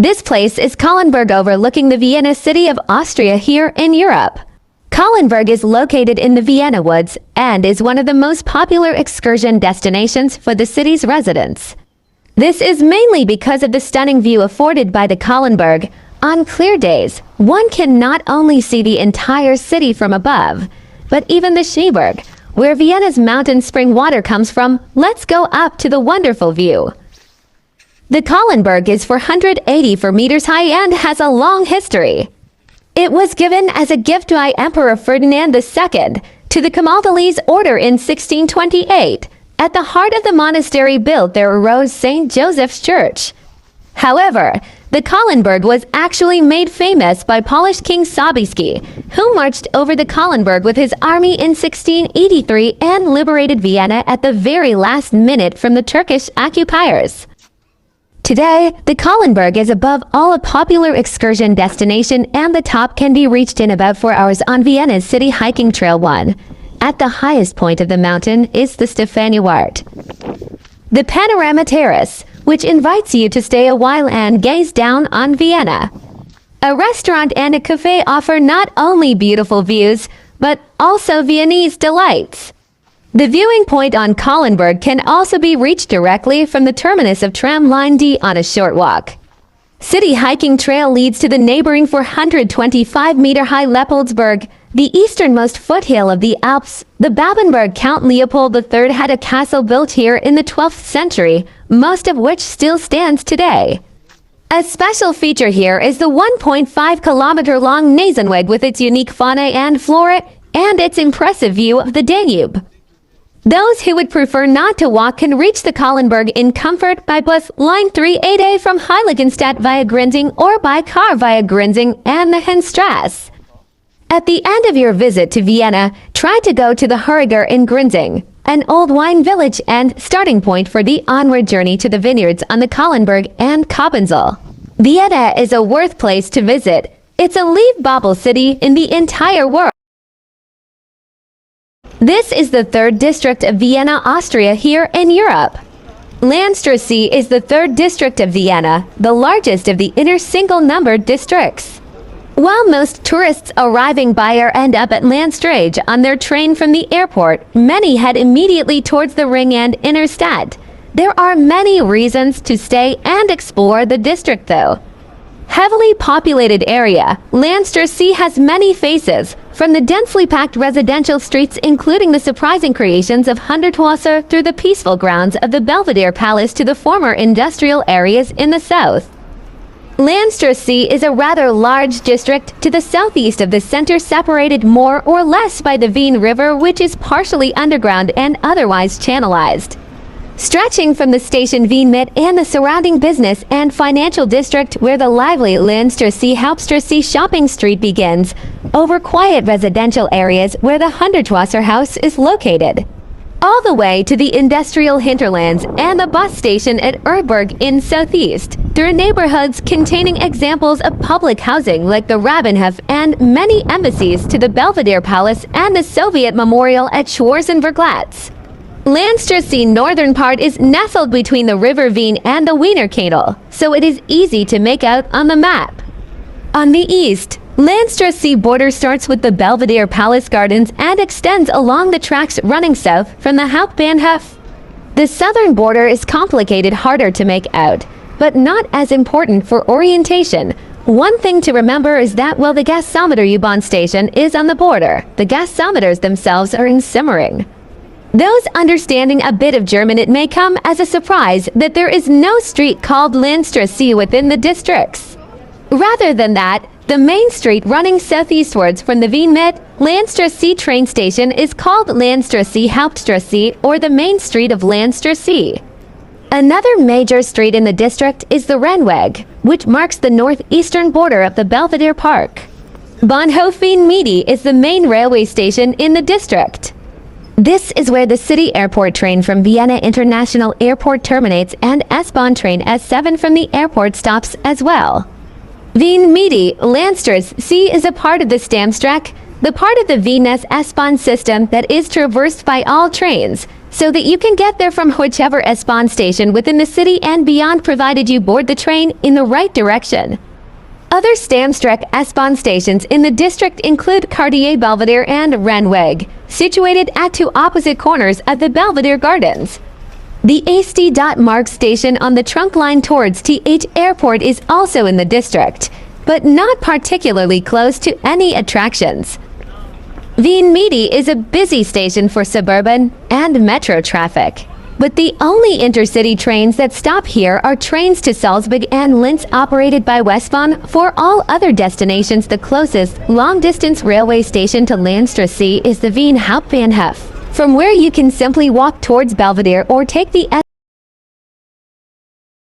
This place is Kallenberg overlooking the Vienna city of Austria here in Europe. Kallenberg is located in the Vienna woods and is one of the most popular excursion destinations for the city's residents. This is mainly because of the stunning view afforded by the Kallenberg. On clear days, one can not only see the entire city from above, but even the Schneeberg, where Vienna's mountain spring water comes from. Let's go up to the wonderful view. The Kallenberg is 484 meters high and has a long history. It was given as a gift by Emperor Ferdinand II to the Camaldolese order in 1628. At the heart of the monastery built there arose St. Joseph's Church. However, the Kallenberg was actually made famous by Polish King Sobieski, who marched over the Kallenberg with his army in 1683 and liberated Vienna at the very last minute from the Turkish occupiers. Today, the Kallenberg is above all a popular excursion destination, and the top can be reached in about 4 hours on Vienna's City Hiking Trail 1. At the highest point of the mountain is the Stephaniewaard, the panorama terrace, which invites you to stay a while and gaze down on Vienna. A restaurant and a cafe offer not only beautiful views, but also Viennese delights. The viewing point on Kallenberg can also be reached directly from the terminus of Tram Line D on a short walk. City Hiking Trail leads to the neighboring 425-meter-high Leopoldsberg, the easternmost foothill of the Alps. The Babenberg. Count Leopold III had a castle built here in the 12th century, most of which still stands today. A special feature here is the 1.5-kilometer-long Nasenweg with its unique fauna and flora and its impressive view of the Danube. Those who would prefer not to walk can reach the Kallenberg in comfort by bus line 38A from Heiligenstadt via Grinzing or by car via Grinzing and the Henstrasse. At the end of your visit to Vienna, try to go to the Huriger in Grinzing, an old wine village and starting point for the onward journey to the vineyards on the Kallenberg and Kobenzl. Vienna is a worth place to visit. It's a leaf bubble city in the entire world. This is the 3rd district of Vienna, Austria here in Europe. Landstrasse is the 3rd district of Vienna, the largest of the inner single-numbered districts. While most tourists arriving by air end up at Landstrasse on their train from the airport, many head immediately towards the Ring and Inner Stadt. There are many reasons to stay and explore the district though. Heavily populated area, Landstrasse has many faces, from the densely packed residential streets including the surprising creations of Hundertwasser through the peaceful grounds of the Belvedere Palace to the former industrial areas in the south. Landstrasse is a rather large district to the southeast of the center, separated more or less by the Veen River, which is partially underground and otherwise channelized. Stretching from the station Vienmit and the surrounding business and financial district where the lively Landstrasse Hauptstrasse shopping street begins, over quiet residential areas where the Hundertwasser house is located, all the way to the industrial hinterlands and the bus station at Urberg in southeast, through neighborhoods containing examples of public housing like the Rabenhof and many embassies to the Belvedere Palace and the Soviet Memorial at Schwarzenbergplatz. Landstrasse northern part is nestled between the River Veen and the Wiener Kanal, so it is easy to make out on the map. On the east, Landstrasse border starts with the Belvedere Palace Gardens and extends along the tracks running south from the Hauptbahnhof. The southern border is complicated, harder to make out, but not as important for orientation. One thing to remember is that while the gasometer U-Bahn station is on the border, the gasometers themselves are in Simmering. Those understanding a bit of German, it may come as a surprise that there is no street called Landstrasse within the districts. Rather than that, the main street running southeastwards from the Vienmit Landstrasse train station is called Landstrasse Hauptstrasse, or the main street of Landstrasse. Another major street in the district is the Rennweg, which marks the northeastern border of the Belvedere Park. Bahnhof Vienmidi is the main railway station in the district. This is where the city airport train from Vienna International Airport terminates, and S-Bahn train S7 from the airport stops as well. Vienmidi Landstrasse is a part of the Stamstrecke, the part of the Vienna's S-Bahn system that is traversed by all trains. so that you can get there from whichever S-Bahn station within the city and beyond, provided you board the train in the right direction. Other Stamstreck S-Bahn stations in the district include Cartier Belvedere and Rennweg, situated at two opposite corners of the Belvedere Gardens. The St. station on the trunk line towards TH Airport is also in the district, but not particularly close to any attractions. Wien Mitte is a busy station for suburban and metro traffic, but the only intercity trains that stop here are trains to Salzburg and Linz operated by Westbahn. For all other destinations, the closest long-distance railway station to Landstrasse is the Wien Hauptbahnhof, from where you can simply walk towards Belvedere or take the